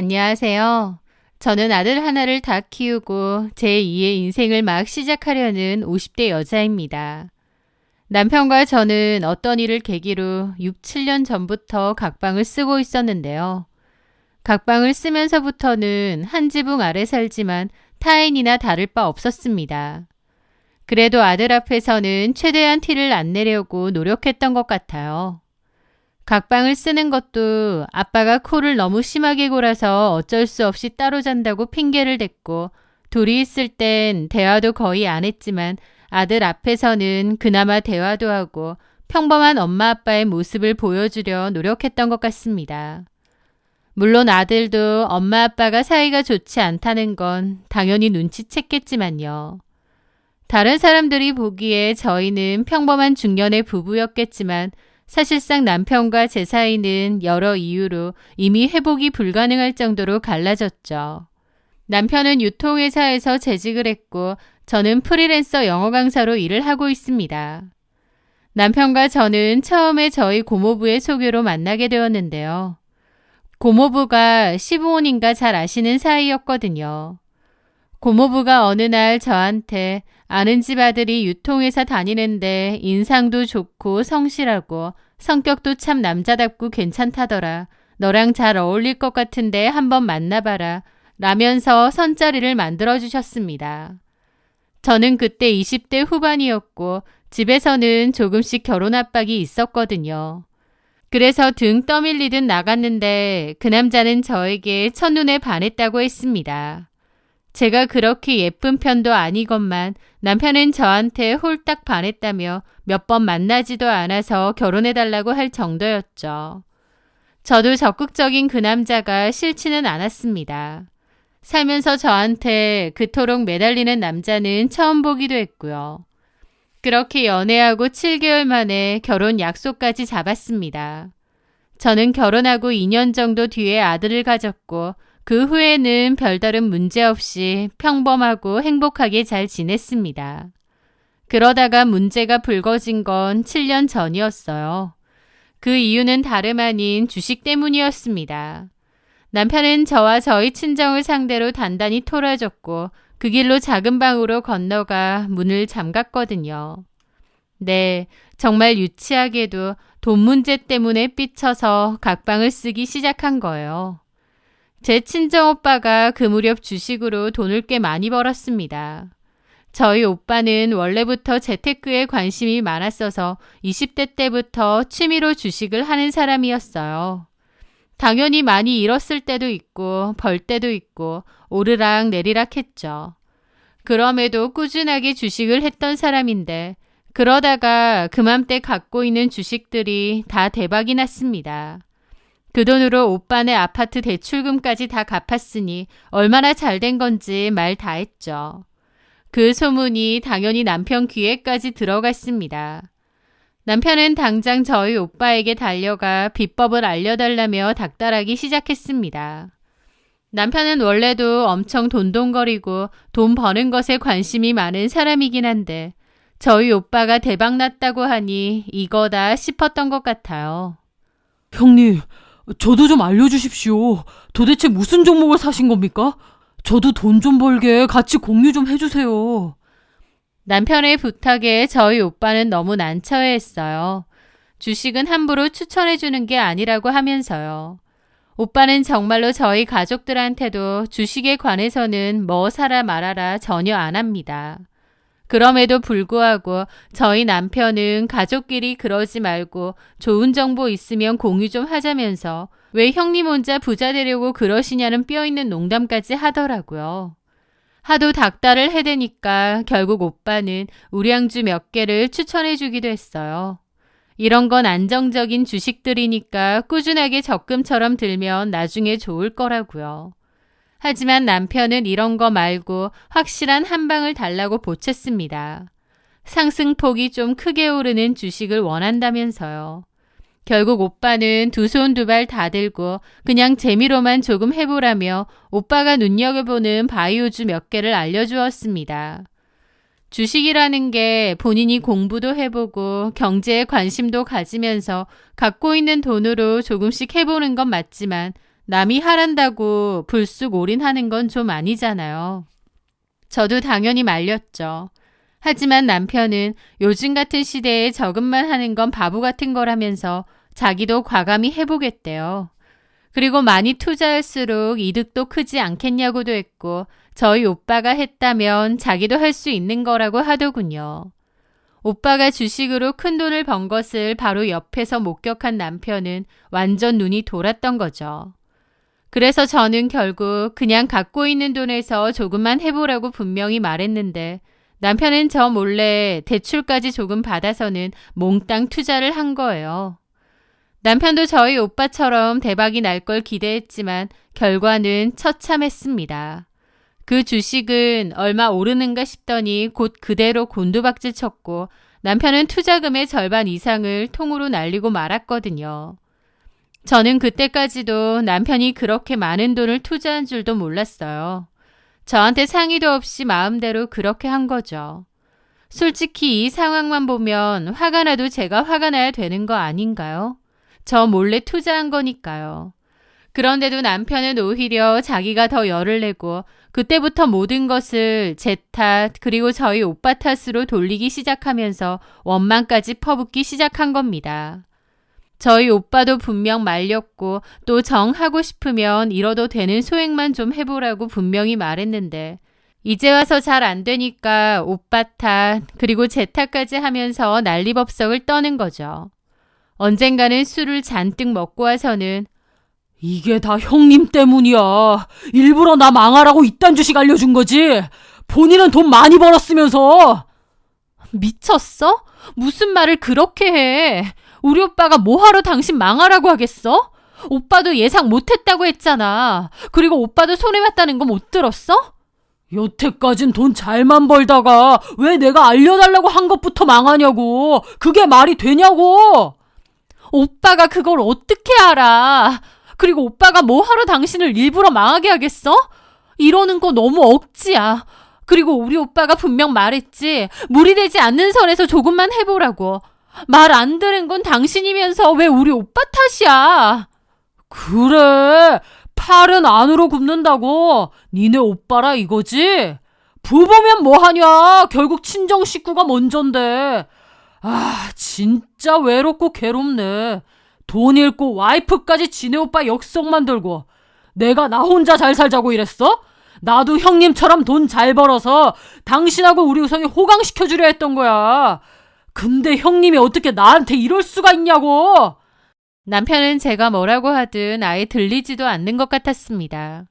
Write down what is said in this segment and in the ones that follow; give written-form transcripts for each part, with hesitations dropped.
안녕하세요. 저는 아들 하나를 다 키우고 제2의 인생을 막 시작하려는 50대 여자입니다. 남편과 저는 어떤 일을 계기로 6, 7년 전부터 각방을 쓰고 있었는데요. 각방을 쓰면서부터는 한 지붕 아래 살지만 타인이나 다를 바 없었습니다. 그래도 아들 앞에서는 최대한 티를 안 내려고 노력했던 것 같아요. 각방을 쓰는 것도 아빠가 코를 너무 심하게 골아서 어쩔 수 없이 따로 잔다고 핑계를 댔고, 둘이 있을 땐 대화도 거의 안 했지만 아들 앞에서는 그나마 대화도 하고 평범한 엄마 아빠의 모습을 보여주려 노력했던 것 같습니다. 물론 아들도 엄마 아빠가 사이가 좋지 않다는 건 당연히 눈치챘겠지만요. 다른 사람들이 보기에 저희는 평범한 중년의 부부였겠지만 사실상 남편과 제 사이는 여러 이유로 이미 회복이 불가능할 정도로 갈라졌죠. 남편은 유통회사에서 재직을 했고 저는 프리랜서 영어 강사로 일을 하고 있습니다. 남편과 저는 처음에 저희 고모부의 소개로 만나게 되었는데요. 고모부가 시부모님과 잘 아시는 사이였거든요. 고모부가 어느 날 저한테 아는 집 아들이 유통회사 다니는데 인상도 좋고 성실하고 성격도 참 남자답고 괜찮다더라. 너랑 잘 어울릴 것 같은데 한번 만나봐라. 라면서 선자리를 만들어주셨습니다. 저는 그때 20대 후반이었고 집에서는 조금씩 결혼 압박이 있었거든요. 그래서 등 떠밀리듯 나갔는데 그 남자는 저에게 첫눈에 반했다고 했습니다. 제가 그렇게 예쁜 편도 아니건만 남편은 저한테 홀딱 반했다며 몇 번 만나지도 않아서 결혼해달라고 할 정도였죠. 저도 적극적인 그 남자가 싫지는 않았습니다. 살면서 저한테 그토록 매달리는 남자는 처음 보기도 했고요. 그렇게 연애하고 7개월 만에 결혼 약속까지 잡았습니다. 저는 결혼하고 2년 정도 뒤에 아들을 가졌고 그 후에는 별다른 문제 없이 평범하고 행복하게 잘 지냈습니다. 그러다가 문제가 불거진 건 7년 전이었어요. 그 이유는 다름 아닌 주식 때문이었습니다. 남편은 저와 저희 친정을 상대로 단단히 토라졌고 그 길로 작은 방으로 건너가 문을 잠갔거든요. 네, 정말 유치하게도 돈 문제 때문에 삐쳐서 각방을 쓰기 시작한 거예요. 제 친정오빠가 그 무렵 주식으로 돈을 꽤 많이 벌었습니다. 저희 오빠는 원래부터 재테크에 관심이 많았어서 20대 때부터 취미로 주식을 하는 사람이었어요. 당연히 많이 잃었을 때도 있고 벌 때도 있고 오르락 내리락 했죠. 그럼에도 꾸준하게 주식을 했던 사람인데 그러다가 그맘때 갖고 있는 주식들이 다 대박이 났습니다. 그 돈으로 오빠네 아파트 대출금까지 다 갚았으니 얼마나 잘된 건지 말 다 했죠. 그 소문이 당연히 남편 귀에까지 들어갔습니다. 남편은 당장 저희 오빠에게 달려가 비법을 알려달라며 닥달하기 시작했습니다. 남편은 원래도 엄청 돈돈거리고 돈 버는 것에 관심이 많은 사람이긴 한데 저희 오빠가 대박났다고 하니 이거다 싶었던 것 같아요. 형님, 저도 좀 알려주십시오. 도대체 무슨 종목을 사신 겁니까? 저도 돈 좀 벌게 같이 공유 좀 해주세요. 남편의 부탁에 저희 오빠는 너무 난처해했어요. 주식은 함부로 추천해주는 게 아니라고 하면서요. 오빠는 정말로 저희 가족들한테도 주식에 관해서는 뭐 사라 말아라 전혀 안 합니다. 그럼에도 불구하고 저희 남편은 가족끼리 그러지 말고 좋은 정보 있으면 공유 좀 하자면서 왜 형님 혼자 부자 되려고 그러시냐는 뼈있는 농담까지 하더라고요. 하도 닥달을 해대니까 결국 오빠는 우량주 몇 개를 추천해 주기도 했어요. 이런 건 안정적인 주식들이니까 꾸준하게 적금처럼 들면 나중에 좋을 거라고요. 하지만 남편은 이런 거 말고 확실한 한 방을 달라고 보챘습니다. 상승폭이 좀 크게 오르는 주식을 원한다면서요. 결국 오빠는 두 손 두 발 다 들고 그냥 재미로만 조금 해보라며 오빠가 눈여겨보는 바이오주 몇 개를 알려주었습니다. 주식이라는 게 본인이 공부도 해보고 경제에 관심도 가지면서 갖고 있는 돈으로 조금씩 해보는 건 맞지만 남이 하란다고 불쑥 올인하는 건 좀 아니잖아요. 저도 당연히 말렸죠. 하지만 남편은 요즘 같은 시대에 저금만 하는 건 바보 같은 거라면서 자기도 과감히 해보겠대요. 그리고 많이 투자할수록 이득도 크지 않겠냐고도 했고 저희 오빠가 했다면 자기도 할 수 있는 거라고 하더군요. 오빠가 주식으로 큰 돈을 번 것을 바로 옆에서 목격한 남편은 완전 눈이 돌았던 거죠. 그래서 저는 결국 그냥 갖고 있는 돈에서 조금만 해보라고 분명히 말했는데 남편은 저 몰래 대출까지 조금 받아서는 몽땅 투자를 한 거예요. 남편도 저희 오빠처럼 대박이 날 걸 기대했지만 결과는 처참했습니다. 그 주식은 얼마 오르는가 싶더니 곧 그대로 곤두박질 쳤고 남편은 투자금의 절반 이상을 통으로 날리고 말았거든요. 저는 그때까지도 남편이 그렇게 많은 돈을 투자한 줄도 몰랐어요. 저한테 상의도 없이 마음대로 그렇게 한 거죠. 솔직히 이 상황만 보면 화가 나도 제가 화가 나야 되는 거 아닌가요? 저 몰래 투자한 거니까요. 그런데도 남편은 오히려 자기가 더 열을 내고 그때부터 모든 것을 제 탓 그리고 저희 오빠 탓으로 돌리기 시작하면서 원망까지 퍼붓기 시작한 겁니다. 저희 오빠도 분명 말렸고 또 정하고 싶으면 이뤄도 되는 소액만 좀 해보라고 분명히 말했는데 이제 와서 잘 안 되니까 오빠 탓 그리고 제 탓까지 하면서 난리법석을 떠는 거죠. 언젠가는 술을 잔뜩 먹고 와서는 이게 다 형님 때문이야. 일부러 나 망하라고 이딴 주식 알려준 거지. 본인은 돈 많이 벌었으면서. 미쳤어? 무슨 말을 그렇게 해? 우리 오빠가 뭐하러 당신 망하라고 하겠어? 오빠도 예상 못했다고 했잖아. 그리고 오빠도 손해봤다는 거 못 들었어? 여태까진 돈 잘만 벌다가 왜 내가 알려달라고 한 것부터 망하냐고. 그게 말이 되냐고. 오빠가 그걸 어떻게 알아? 그리고 오빠가 뭐하러 당신을 일부러 망하게 하겠어? 이러는 거 너무 억지야. 그리고 우리 오빠가 분명 말했지. 무리되지 않는 선에서 조금만 해보라고. 말 안 들은 건 당신이면서 왜 우리 오빠 탓이야? 그래. 팔은 안으로 굽는다고. 니네 오빠라 이거지? 부부면 뭐하냐. 결국 친정 식구가 먼저인데. 아, 진짜 외롭고 괴롭네. 돈 잃고 와이프까지 지네 오빠 역성만 들고. 내가 나 혼자 잘 살자고 이랬어? 나도 형님처럼 돈 잘 벌어서 당신하고 우리 우성이 호강시켜주려 했던 거야. 근데 형님이 어떻게 나한테 이럴 수가 있냐고. 남편은 제가 뭐라고 하든 아예 들리지도 않는 것 같았습니다.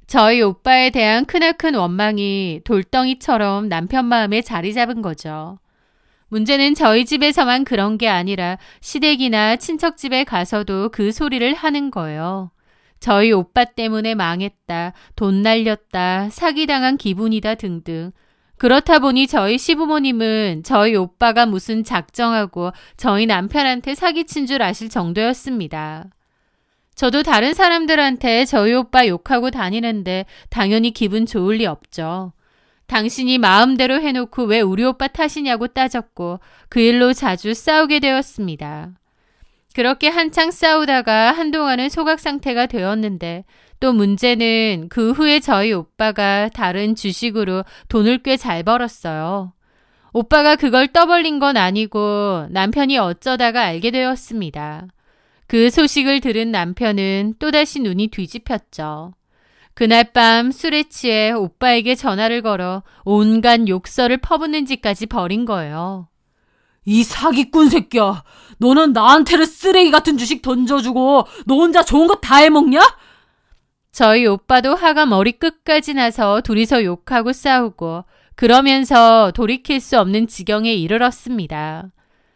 저희 오빠에 대한 크나큰 원망이 돌덩이처럼 남편 마음에 자리 잡은 거죠. 문제는 저희 집에서만 그런 게 아니라 시댁이나 친척집에 가서도 그 소리를 하는 거예요. 저희 오빠 때문에 망했다, 돈 날렸다, 사기당한 기분이다 등등. 그렇다 보니 저희 시부모님은 저희 오빠가 무슨 작정하고 저희 남편한테 사기친 줄 아실 정도였습니다. 저도 다른 사람들한테 저희 오빠 욕하고 다니는데 당연히 기분 좋을 리 없죠. 당신이 마음대로 해놓고 왜 우리 오빠 탓이냐고 따졌고 그 일로 자주 싸우게 되었습니다. 그렇게 한창 싸우다가 한동안은 소각 상태가 되었는데 또 문제는 그 후에 저희 오빠가 다른 주식으로 돈을 꽤 잘 벌었어요. 오빠가 그걸 떠벌린 건 아니고 남편이 어쩌다가 알게 되었습니다. 그 소식을 들은 남편은 또다시 눈이 뒤집혔죠. 그날 밤 술에 취해 오빠에게 전화를 걸어 온갖 욕설을 퍼붓는 짓까지 벌인 거예요. 이 사기꾼 새끼야. 너는 나한테는 쓰레기 같은 주식 던져주고 너 혼자 좋은 거 다 해먹냐? 저희 오빠도 화가 머리끝까지 나서 둘이서 욕하고 싸우고 그러면서 돌이킬 수 없는 지경에 이르렀습니다.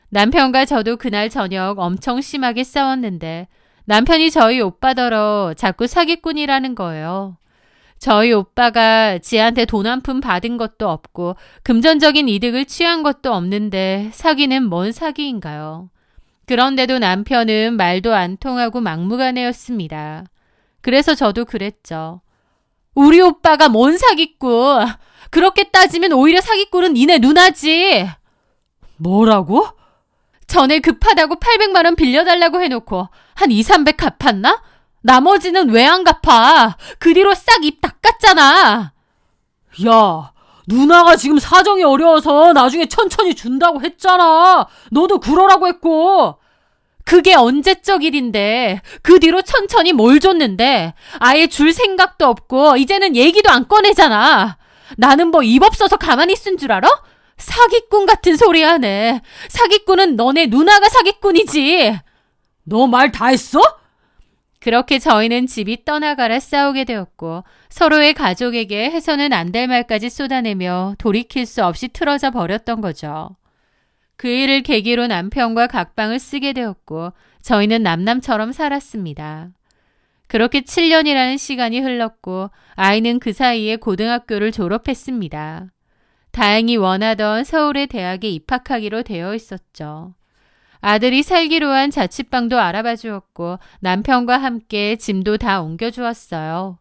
남편과 저도 그날 저녁 엄청 심하게 싸웠는데 남편이 저희 오빠더러 자꾸 사기꾼이라는 거예요. 저희 오빠가 지한테 돈 한 푼 받은 것도 없고 금전적인 이득을 취한 것도 없는데 사기는 뭔 사기인가요? 그런데도 남편은 말도 안 통하고 막무가내였습니다. 그래서 저도 그랬죠. 우리 오빠가 뭔 사기꾼? 그렇게 따지면 오히려 사기꾼은 니네 누나지. 뭐라고? 전에 급하다고 800만 원 빌려달라고 해놓고 한 2, 300 갚았나? 나머지는 왜 안 갚아? 그 뒤로 싹 입 닦았잖아. 야, 누나가 지금 사정이 어려워서 나중에 천천히 준다고 했잖아. 너도 그러라고 했고. 그게 언제적 일인데 그 뒤로 천천히 뭘 줬는데 아예 줄 생각도 없고 이제는 얘기도 안 꺼내잖아. 나는 뭐 입 없어서 가만히 있은 줄 알아? 사기꾼 같은 소리 하네. 사기꾼은 너네 누나가 사기꾼이지. 너 말 다 했어? 그렇게 저희는 집이 떠나가라 싸우게 되었고 서로의 가족에게 해서는 안 될 말까지 쏟아내며 돌이킬 수 없이 틀어져 버렸던 거죠. 그 일을 계기로 남편과 각방을 쓰게 되었고 저희는 남남처럼 살았습니다. 그렇게 7년이라는 시간이 흘렀고 아이는 그 사이에 고등학교를 졸업했습니다. 다행히 원하던 서울의 대학에 입학하기로 되어 있었죠. 아들이 살기로 한 자취방도 알아봐 주었고 남편과 함께 짐도 다 옮겨주었어요.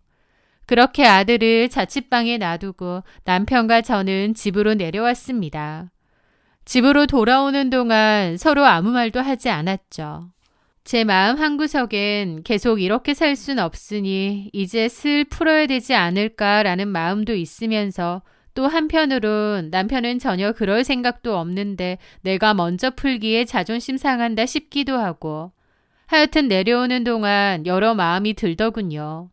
그렇게 아들을 자취방에 놔두고 남편과 저는 집으로 내려왔습니다. 집으로 돌아오는 동안 서로 아무 말도 하지 않았죠. 제 마음 한구석엔 계속 이렇게 살 순 없으니 이제 슬 풀어야 되지 않을까라는 마음도 있으면서 또 한편으론 남편은 전혀 그럴 생각도 없는데 내가 먼저 풀기에 자존심 상한다 싶기도 하고 하여튼 내려오는 동안 여러 마음이 들더군요.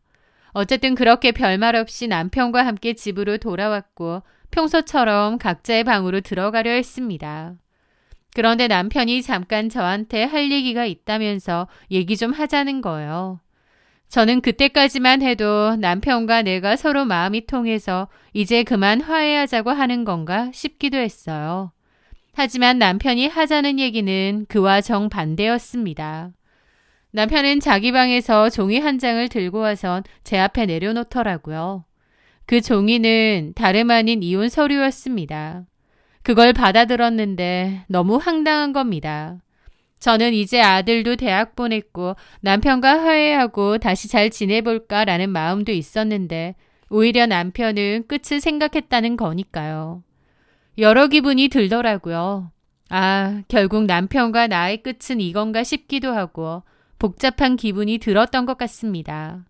어쨌든 그렇게 별말 없이 남편과 함께 집으로 돌아왔고 평소처럼 각자의 방으로 들어가려 했습니다. 그런데 남편이 잠깐 저한테 할 얘기가 있다면서 얘기 좀 하자는 거예요. 저는 그때까지만 해도 남편과 내가 서로 마음이 통해서 이제 그만 화해하자고 하는 건가 싶기도 했어요. 하지만 남편이 하자는 얘기는 그와 정반대였습니다. 남편은 자기 방에서 종이 한 장을 들고 와선 제 앞에 내려놓더라고요. 그 종이는 다름 아닌 이혼 서류였습니다. 그걸 받아들었는데 너무 황당한 겁니다. 저는 이제 아들도 대학 보냈고 남편과 화해하고 다시 잘 지내볼까라는 마음도 있었는데 오히려 남편은 끝을 생각했다는 거니까요. 여러 기분이 들더라고요. 아, 결국 남편과 나의 끝은 이건가 싶기도 하고 복잡한 기분이 들었던 것 같습니다.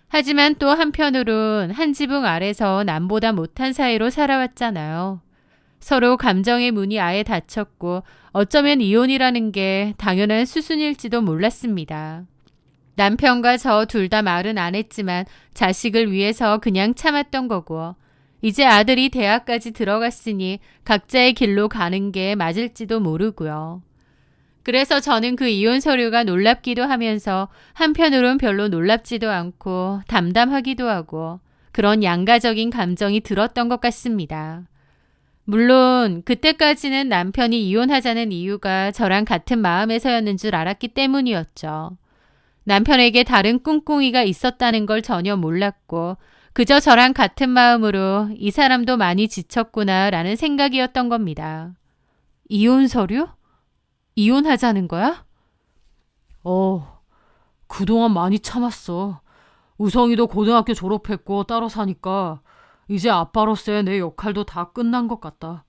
하지만 또 한편으론 한 지붕 아래서 남보다 못한 사이로 살아왔잖아요. 서로 감정의 문이 아예 닫혔고 어쩌면 이혼이라는 게 당연한 수순일지도 몰랐습니다. 남편과 저 둘 다 말은 안 했지만 자식을 위해서 그냥 참았던 거고 이제 아들이 대학까지 들어갔으니 각자의 길로 가는 게 맞을지도 모르고요. 그래서 저는 그 이혼 서류가 놀랍기도 하면서 한편으론 별로 놀랍지도 않고 담담하기도 하고 그런 양가적인 감정이 들었던 것 같습니다. 물론 그때까지는 남편이 이혼하자는 이유가 저랑 같은 마음에서였는 줄 알았기 때문이었죠. 남편에게 다른 꿍꿍이가 있었다는 걸 전혀 몰랐고 그저 저랑 같은 마음으로 이 사람도 많이 지쳤구나라는 생각이었던 겁니다. 이혼 서류? 이혼하자는 거야? 그동안 많이 참았어. 우성이도 고등학교 졸업했고 따로 사니까 이제 아빠로서의 내 역할도 다 끝난 것 같다.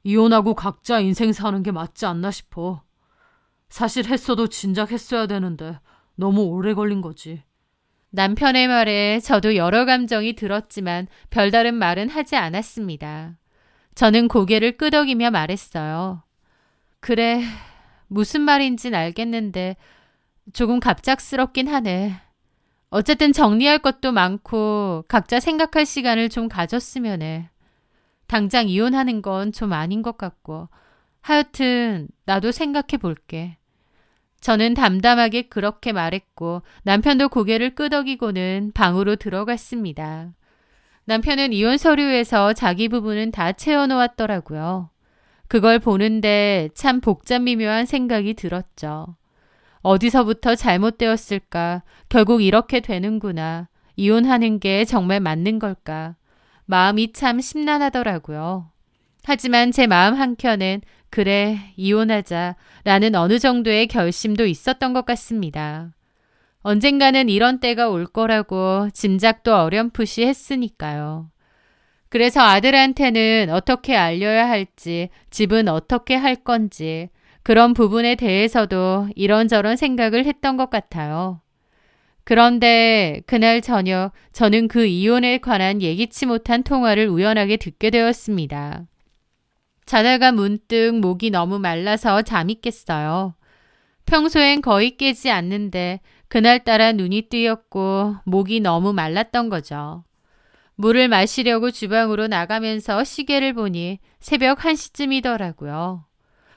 이혼하고 각자 인생 사는 게 맞지 않나 싶어. 사실 했어도 진작 했어야 되는데 너무 오래 걸린 거지. 남편의 말에 저도 여러 감정이 들었지만 별다른 말은 하지 않았습니다. 저는 고개를 끄덕이며 말했어요. 그래, 무슨 말인진 알겠는데 조금 갑작스럽긴 하네. 어쨌든 정리할 것도 많고 각자 생각할 시간을 좀 가졌으면 해. 당장 이혼하는 건 좀 아닌 것 같고 하여튼 나도 생각해 볼게. 저는 담담하게 그렇게 말했고 남편도 고개를 끄덕이고는 방으로 들어갔습니다. 남편은 이혼 서류에서 자기 부분은 다 채워놓았더라고요. 그걸 보는데 참 복잡미묘한 생각이 들었죠. 어디서부터 잘못되었을까? 결국 이렇게 되는구나. 이혼하는 게 정말 맞는 걸까? 마음이 참 심란하더라고요. 하지만 제 마음 한켠엔 그래, 이혼하자 라는 어느 정도의 결심도 있었던 것 같습니다. 언젠가는 이런 때가 올 거라고 짐작도 어렴풋이 했으니까요. 그래서 아들한테는 어떻게 알려야 할지, 집은 어떻게 할 건지, 그런 부분에 대해서도 이런저런 생각을 했던 것 같아요. 그런데 그날 저녁 저는 그 이혼에 관한 예기치 못한 통화를 우연하게 듣게 되었습니다. 자다가 문득 목이 너무 말라서 잠이 깼어요. 평소엔 거의 깨지 않는데 그날따라 눈이 뜨였고 목이 너무 말랐던 거죠. 물을 마시려고 주방으로 나가면서 시계를 보니 새벽 1시쯤이더라고요.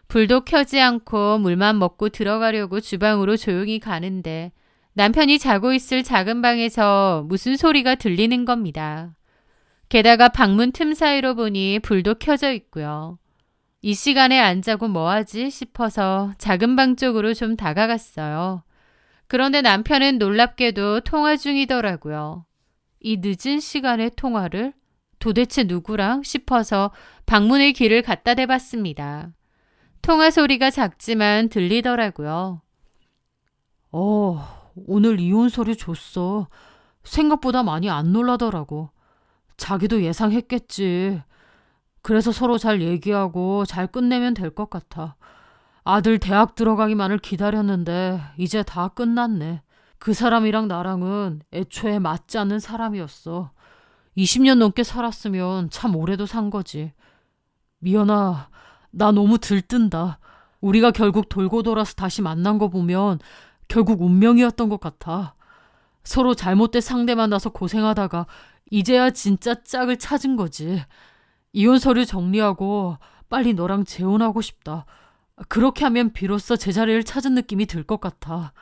불도 켜지 않고 물만 먹고 들어가려고 주방으로 조용히 가는데 남편이 자고 있을 작은 방에서 무슨 소리가 들리는 겁니다. 게다가 방문 틈 사이로 보니 불도 켜져 있고요. 이 시간에 안 자고 뭐하지 싶어서 작은 방 쪽으로 좀 다가갔어요. 그런데 남편은 놀랍게도 통화 중이더라고요. 이 늦은 시간에 통화를? 도대체 누구랑? 싶어서 방문의 귀를 갖다 대봤습니다. 통화 소리가 작지만 들리더라고요. 오늘 이혼 소리 줬어. 생각보다 많이 안 놀라더라고. 자기도 예상했겠지. 그래서 서로 잘 얘기하고 잘 끝내면 될 것 같아. 아들 대학 들어가기만을 기다렸는데 이제 다 끝났네. 그 사람이랑 나랑은 애초에 맞지 않는 사람이었어. 20년 넘게 살았으면 참 오래도 산 거지. 미연아, 나 너무 들뜬다. 우리가 결국 돌고 돌아서 다시 만난 거 보면 결국 운명이었던 것 같아. 서로 잘못된 상대 만나서 고생하다가 이제야 진짜 짝을 찾은 거지. 이혼 서류 정리하고 빨리 너랑 재혼하고 싶다. 그렇게 하면 비로소 제자리를 찾은 느낌이 들 것 같아.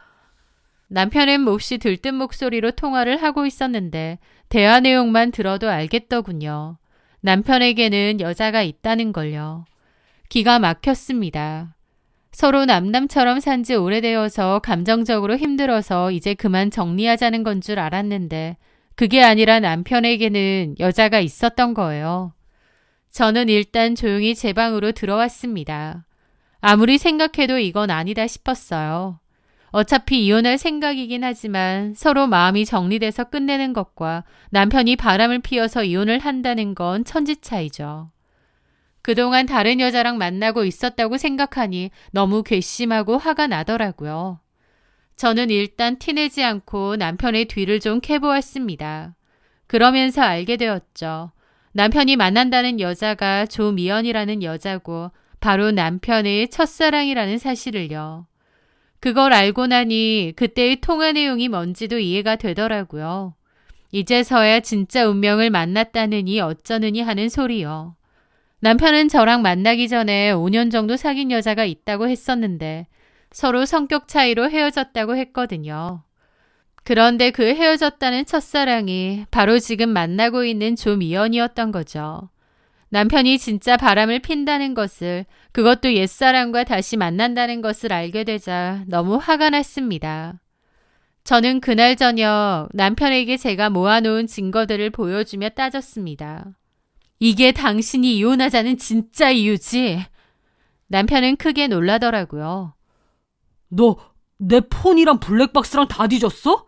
남편은 몹시 들뜬 목소리로 통화를 하고 있었는데 대화 내용만 들어도 알겠더군요. 남편에게는 여자가 있다는 걸요. 기가 막혔습니다. 서로 남남처럼 산 지 오래되어서 감정적으로 힘들어서 이제 그만 정리하자는 건 줄 알았는데 그게 아니라 남편에게는 여자가 있었던 거예요. 저는 일단 조용히 제 방으로 들어왔습니다. 아무리 생각해도 이건 아니다 싶었어요. 어차피 이혼할 생각이긴 하지만 서로 마음이 정리돼서 끝내는 것과 남편이 바람을 피워서 이혼을 한다는 건 천지 차이죠. 그동안 다른 여자랑 만나고 있었다고 생각하니 너무 괘씸하고 화가 나더라고요. 저는 일단 티내지 않고 남편의 뒤를 좀 캐보았습니다. 그러면서 알게 되었죠. 남편이 만난다는 여자가 조미연이라는 여자고 바로 남편의 첫사랑이라는 사실을요. 그걸 알고 나니 그때의 통화 내용이 뭔지도 이해가 되더라고요. 이제서야 진짜 운명을 만났다느니 어쩌느니 하는 소리요. 남편은 저랑 만나기 전에 5년 정도 사귄 여자가 있다고 했었는데 서로 성격 차이로 헤어졌다고 했거든요. 그런데 그 헤어졌다는 첫사랑이 바로 지금 만나고 있는 조미연이었던 거죠. 남편이 진짜 바람을 핀다는 것을, 그것도 옛사람과 다시 만난다는 것을 알게 되자 너무 화가 났습니다. 저는 그날 저녁 남편에게 제가 모아놓은 증거들을 보여주며 따졌습니다. 이게 당신이 이혼하자는 진짜 이유지? 남편은 크게 놀라더라고요. 너 내 폰이랑 블랙박스랑 다 뒤졌어?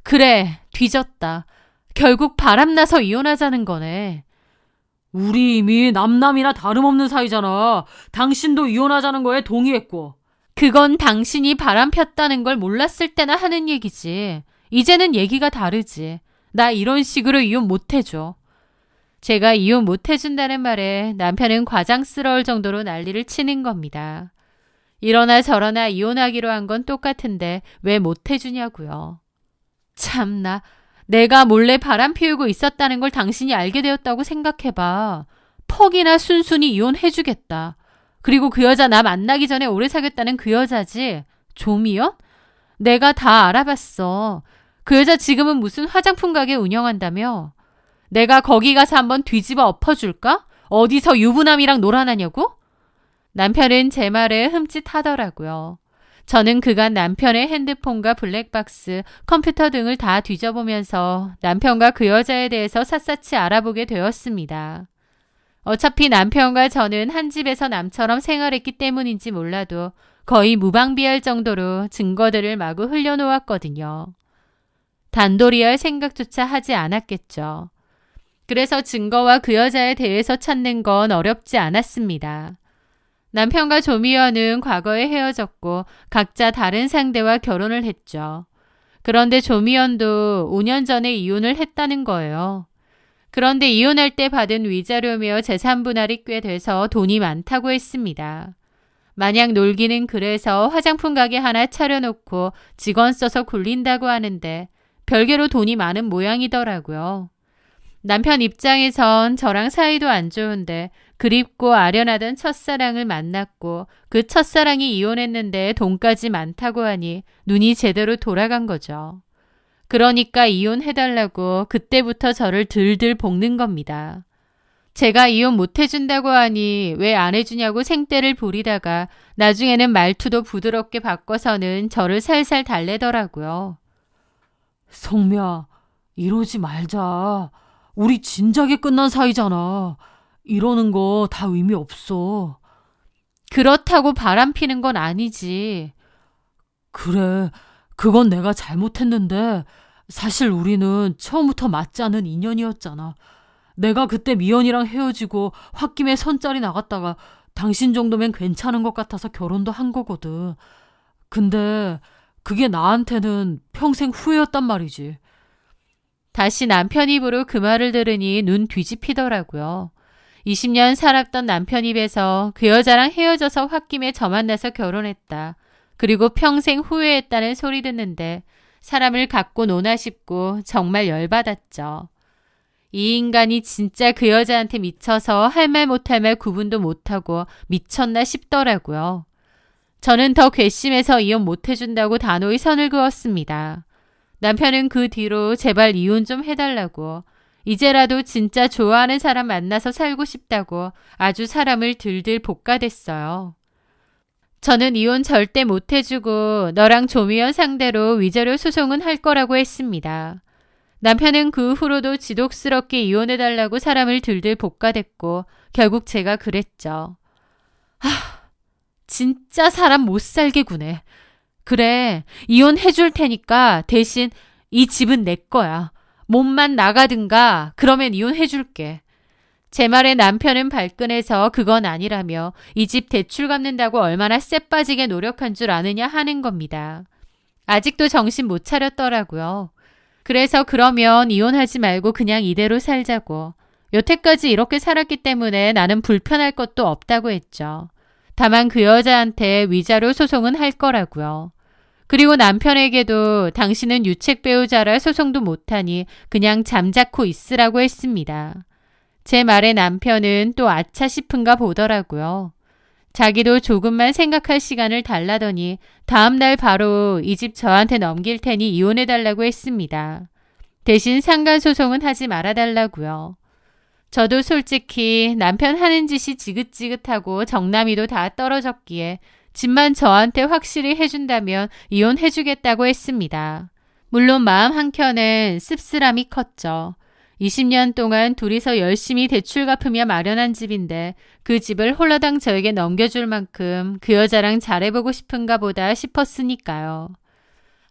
그래, 뒤졌다. 결국 바람나서 이혼하자는 거네. 우리 이미 남남이나 다름없는 사이잖아. 당신도 이혼하자는 거에 동의했고. 그건 당신이 바람 폈다는 걸 몰랐을 때나 하는 얘기지. 이제는 얘기가 다르지. 나 이런 식으로 이혼 못 해줘. 제가 이혼 못 해준다는 말에 남편은 과장스러울 정도로 난리를 치는 겁니다. 이러나 저러나 이혼하기로 한 건 똑같은데 왜 못 해주냐고요. 참나, 내가 몰래 바람 피우고 있었다는 걸 당신이 알게 되었다고 생각해봐. 퍽이나 순순히 이혼해주겠다. 그리고 그 여자 나 만나기 전에 오래 사귀었다는 그 여자지? 조미연? 내가 다 알아봤어. 그 여자 지금은 무슨 화장품 가게 운영한다며? 내가 거기 가서 한번 뒤집어 엎어줄까? 어디서 유부남이랑 놀아나냐고? 남편은 제 말에 흠칫하더라고요. 저는 그간 남편의 핸드폰과 블랙박스, 컴퓨터 등을 다 뒤져보면서 남편과 그 여자에 대해서 샅샅이 알아보게 되었습니다. 어차피 남편과 저는 한 집에서 남처럼 생활했기 때문인지 몰라도 거의 무방비할 정도로 증거들을 마구 흘려놓았거든요. 단돌이 할 생각조차 하지 않았겠죠. 그래서 증거와 그 여자에 대해서 찾는 건 어렵지 않았습니다. 남편과 조미연은 과거에 헤어졌고 각자 다른 상대와 결혼을 했죠. 그런데 조미연도 5년 전에 이혼을 했다는 거예요. 그런데 이혼할 때 받은 위자료며 재산 분할이 꽤 돼서 돈이 많다고 했습니다. 마냥 놀기는 그래서 화장품 가게 하나 차려놓고 직원 써서 굴린다고 하는데 별개로 돈이 많은 모양이더라고요. 남편 입장에선 저랑 사이도 안 좋은데 그립고 아련하던 첫사랑을 만났고 그 첫사랑이 이혼했는데 돈까지 많다고 하니 눈이 제대로 돌아간 거죠. 그러니까 이혼해달라고 그때부터 저를 들들 볶는 겁니다. 제가 이혼 못 해준다고 하니 왜 안 해주냐고 생떼를 부리다가 나중에는 말투도 부드럽게 바꿔서는 저를 살살 달래더라고요. 성미야, 이러지 말자. 우리 진작에 끝난 사이잖아. 이러는 거 다 의미 없어. 그렇다고 바람 피는 건 아니지. 그래, 그건 내가 잘못했는데 사실 우리는 처음부터 맞지 않은 인연이었잖아. 내가 그때 미연이랑 헤어지고 홧김에 선짜리 나갔다가 당신 정도면 괜찮은 것 같아서 결혼도 한 거거든. 근데 그게 나한테는 평생 후회였단 말이지. 다시 남편 입으로 그 말을 들으니 눈 뒤집히더라고요. 20년 살았던 남편 입에서 그 여자랑 헤어져서 홧김에 저 만나서 결혼했다. 그리고 평생 후회했다는 소리 듣는데 사람을 갖고 노나 싶고 정말 열받았죠. 이 인간이 진짜 그 여자한테 미쳐서 할 말 못할 말 구분도 못하고 미쳤나 싶더라고요. 저는 더 괘씸해서 이혼 못 해준다고 단호히 선을 그었습니다. 남편은 그 뒤로 제발 이혼 좀 해달라고 이제라도 진짜 좋아하는 사람 만나서 살고 싶다고 아주 사람을 들들 볶아댔어요. 저는 이혼 절대 못 해주고 너랑 조미연 상대로 위자료 소송은 할 거라고 했습니다. 남편은 그 후로도 지독스럽게 이혼해달라고 사람을 들들 볶아댔고 결국 제가 그랬죠. 진짜 사람 못 살게 구네. 그래, 이혼해줄 테니까 대신 이 집은 내 거야. 몸만 나가든가 그러면 이혼해줄게. 제 말에 남편은 발끈해서 그건 아니라며 이 집 대출 갚는다고 얼마나 쎄빠지게 노력한 줄 아느냐 하는 겁니다. 아직도 정신 못 차렸더라고요. 그래서 그러면 이혼하지 말고 그냥 이대로 살자고. 여태까지 이렇게 살았기 때문에 나는 불편할 것도 없다고 했죠. 다만 그 여자한테 위자료 소송은 할 거라고요. 그리고 남편에게도 당신은 유책 배우자라 소송도 못하니 그냥 잠자코 있으라고 했습니다. 제 말에 남편은 또 아차 싶은가 보더라고요. 자기도 조금만 생각할 시간을 달라더니 다음날 바로 이 집 저한테 넘길 테니 이혼해달라고 했습니다. 대신 상간소송은 하지 말아달라고요. 저도 솔직히 남편 하는 짓이 지긋지긋하고 정남이도 다 떨어졌기에 집만 저한테 확실히 해준다면 이혼해주겠다고 했습니다. 물론 마음 한켠엔 씁쓸함이 컸죠. 20년 동안 둘이서 열심히 대출 갚으며 마련한 집인데 그 집을 홀라당 저에게 넘겨줄 만큼 그 여자랑 잘해보고 싶은가 보다 싶었으니까요.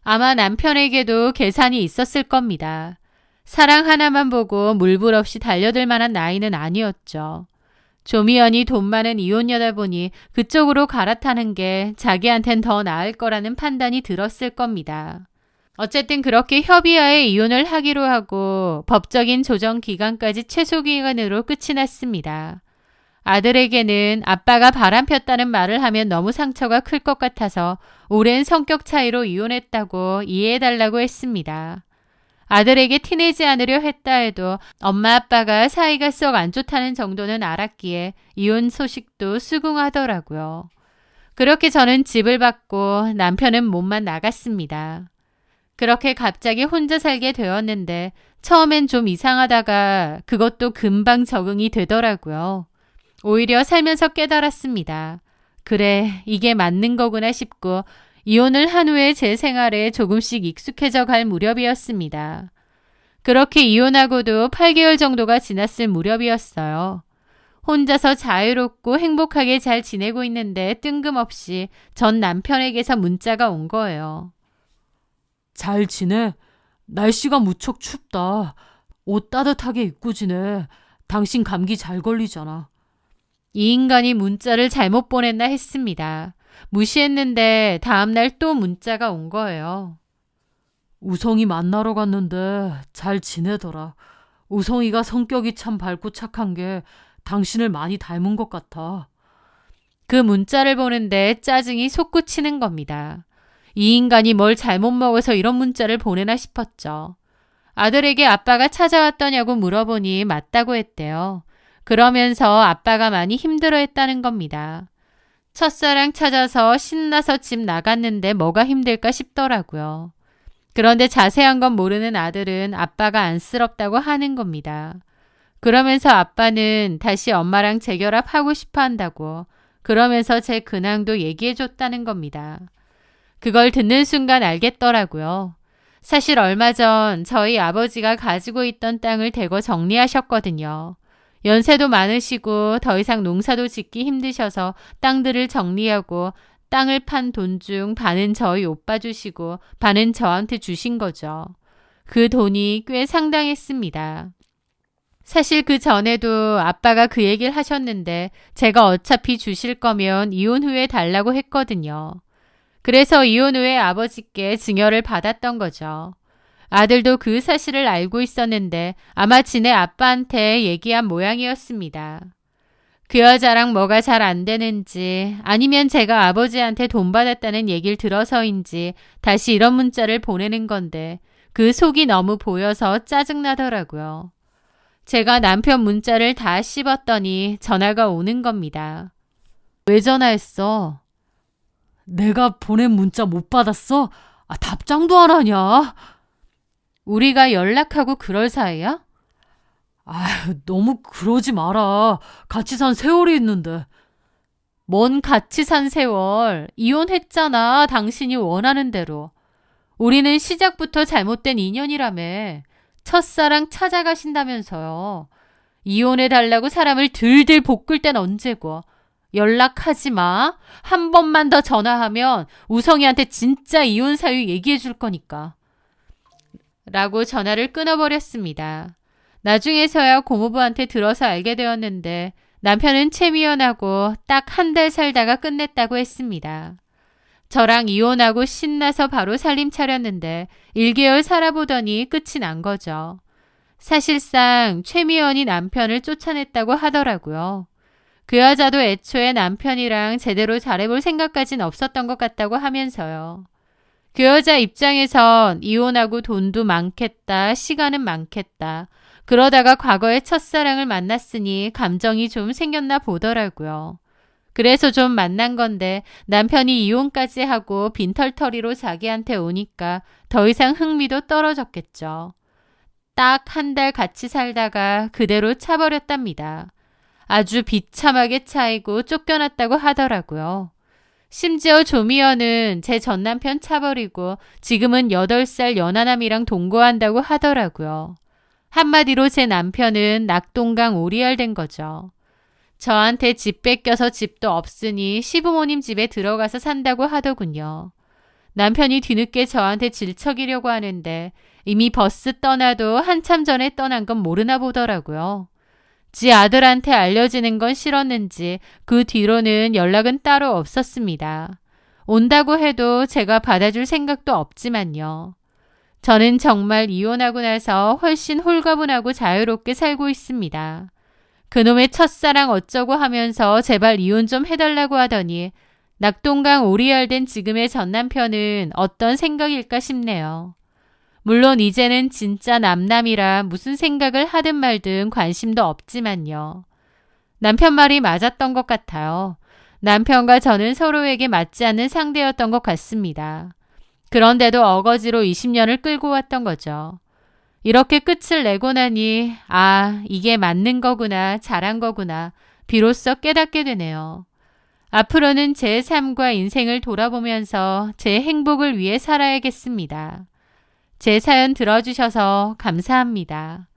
아마 남편에게도 계산이 있었을 겁니다. 사랑 하나만 보고 물불 없이 달려들 만한 나이는 아니었죠. 조미연이 돈 많은 이혼녀다 보니 그쪽으로 갈아타는 게 자기한텐 더 나을 거라는 판단이 들었을 겁니다. 어쨌든 그렇게 협의하에 이혼을 하기로 하고 법적인 조정 기간까지 최소 기간으로 끝이 났습니다. 아들에게는 아빠가 바람폈다는 말을 하면 너무 상처가 클 것 같아서 오랜 성격 차이로 이혼했다고 이해해달라고 했습니다. 아들에게 티내지 않으려 했다 해도 엄마 아빠가 사이가 썩 안 좋다는 정도는 알았기에 이혼 소식도 수긍하더라고요. 그렇게 저는 집을 받고 남편은 몸만 나갔습니다. 그렇게 갑자기 혼자 살게 되었는데 처음엔 좀 이상하다가 그것도 금방 적응이 되더라고요. 오히려 살면서 깨달았습니다. 그래, 이게 맞는 거구나 싶고 이혼을 한 후에 제 생활에 조금씩 익숙해져 갈 무렵이었습니다. 그렇게 이혼하고도 8개월 정도가 지났을 무렵이었어요. 혼자서 자유롭고 행복하게 잘 지내고 있는데 뜬금없이 전 남편에게서 문자가 온 거예요. 잘 지내? 날씨가 무척 춥다. 옷 따뜻하게 입고 지내. 당신 감기 잘 걸리잖아. 이 인간이 문자를 잘못 보냈나 했습니다. 무시했는데 다음날 또 문자가 온 거예요. 우성이 만나러 갔는데 잘 지내더라. 우성이가 성격이 참 밝고 착한 게 당신을 많이 닮은 것 같아. 그 문자를 보는데 짜증이 솟구치는 겁니다. 이 인간이 뭘 잘못 먹어서 이런 문자를 보내나 싶었죠. 아들에게 아빠가 찾아왔더냐고 물어보니 맞다고 했대요. 그러면서 아빠가 많이 힘들어했다는 겁니다. 첫사랑 찾아서 신나서 집 나갔는데 뭐가 힘들까 싶더라고요. 그런데 자세한 건 모르는 아들은 아빠가 안쓰럽다고 하는 겁니다. 그러면서 아빠는 다시 엄마랑 재결합하고 싶어 한다고, 그러면서 제 근황도 얘기해 줬다는 겁니다. 그걸 듣는 순간 알겠더라고요. 사실 얼마 전 저희 아버지가 가지고 있던 땅을 대거 정리하셨거든요. 연세도 많으시고 더 이상 농사도 짓기 힘드셔서 땅들을 정리하고 땅을 판 돈 중 반은 저희 오빠 주시고 반은 저한테 주신 거죠. 그 돈이 꽤 상당했습니다. 사실 그 전에도 아빠가 그 얘기를 하셨는데 제가 어차피 주실 거면 이혼 후에 달라고 했거든요. 그래서 이혼 후에 아버지께 증여를 받았던 거죠. 아들도 그 사실을 알고 있었는데 아마 지네 아빠한테 얘기한 모양이었습니다. 그 여자랑 뭐가 잘 안 되는지 아니면 제가 아버지한테 돈 받았다는 얘기를 들어서인지 다시 이런 문자를 보내는 건데 그 속이 너무 보여서 짜증나더라고요. 제가 남편 문자를 다 씹었더니 전화가 오는 겁니다. 왜 전화했어? 내가 보낸 문자 못 받았어? 답장도 안 하냐? 우리가 연락하고 그럴 사이야? 너무 그러지 마라. 같이 산 세월이 있는데. 뭔 같이 산 세월. 이혼했잖아. 당신이 원하는 대로. 우리는 시작부터 잘못된 인연이라며. 첫사랑 찾아가신다면서요. 이혼해달라고 사람을 들들 볶을 땐 언제고. 연락하지 마. 한 번만 더 전화하면 우성이한테 진짜 이혼 사유 얘기해 줄 거니까. 라고 전화를 끊어버렸습니다. 나중에서야 고모부한테 들어서 알게 되었는데 남편은 최미연하고 딱 한 달 살다가 끝냈다고 했습니다. 저랑 이혼하고 신나서 바로 살림 차렸는데 1개월 살아보더니 끝이 난 거죠. 사실상 최미연이 남편을 쫓아냈다고 하더라고요. 그 여자도 애초에 남편이랑 제대로 잘해볼 생각까진 없었던 것 같다고 하면서요. 그 여자 입장에선 이혼하고 돈도 많겠다, 시간은 많겠다. 그러다가 과거에 첫사랑을 만났으니 감정이 좀 생겼나 보더라고요. 그래서 좀 만난 건데 남편이 이혼까지 하고 빈털터리로 자기한테 오니까 더 이상 흥미도 떨어졌겠죠. 딱 한 달 같이 살다가 그대로 차버렸답니다. 아주 비참하게 차이고 쫓겨났다고 하더라고요. 심지어 조미연은 제 전남편 차버리고 지금은 8살 연하남이랑 동거한다고 하더라고요. 한마디로 제 남편은 낙동강 오리알 된 거죠. 저한테 집 뺏겨서 집도 없으니 시부모님 집에 들어가서 산다고 하더군요. 남편이 뒤늦게 저한테 질척이려고 하는데 이미 버스 떠나도 한참 전에 떠난 건 모르나 보더라고요. 지 아들한테 알려지는 건 싫었는지 그 뒤로는 연락은 따로 없었습니다. 온다고 해도 제가 받아줄 생각도 없지만요. 저는 정말 이혼하고 나서 훨씬 홀가분하고 자유롭게 살고 있습니다. 그놈의 첫사랑 어쩌고 하면서 제발 이혼 좀 해달라고 하더니 낙동강 오리알 된 지금의 전남편은 어떤 생각일까 싶네요. 물론 이제는 진짜 남남이라 무슨 생각을 하든 말든 관심도 없지만요. 남편 말이 맞았던 것 같아요. 남편과 저는 서로에게 맞지 않는 상대였던 것 같습니다. 그런데도 어거지로 20년을 끌고 왔던 거죠. 이렇게 끝을 내고 나니 이게 맞는 거구나, 잘한 거구나 비로소 깨닫게 되네요. 앞으로는 제 삶과 인생을 돌아보면서 제 행복을 위해 살아야겠습니다. 제 사연 들어주셔서 감사합니다.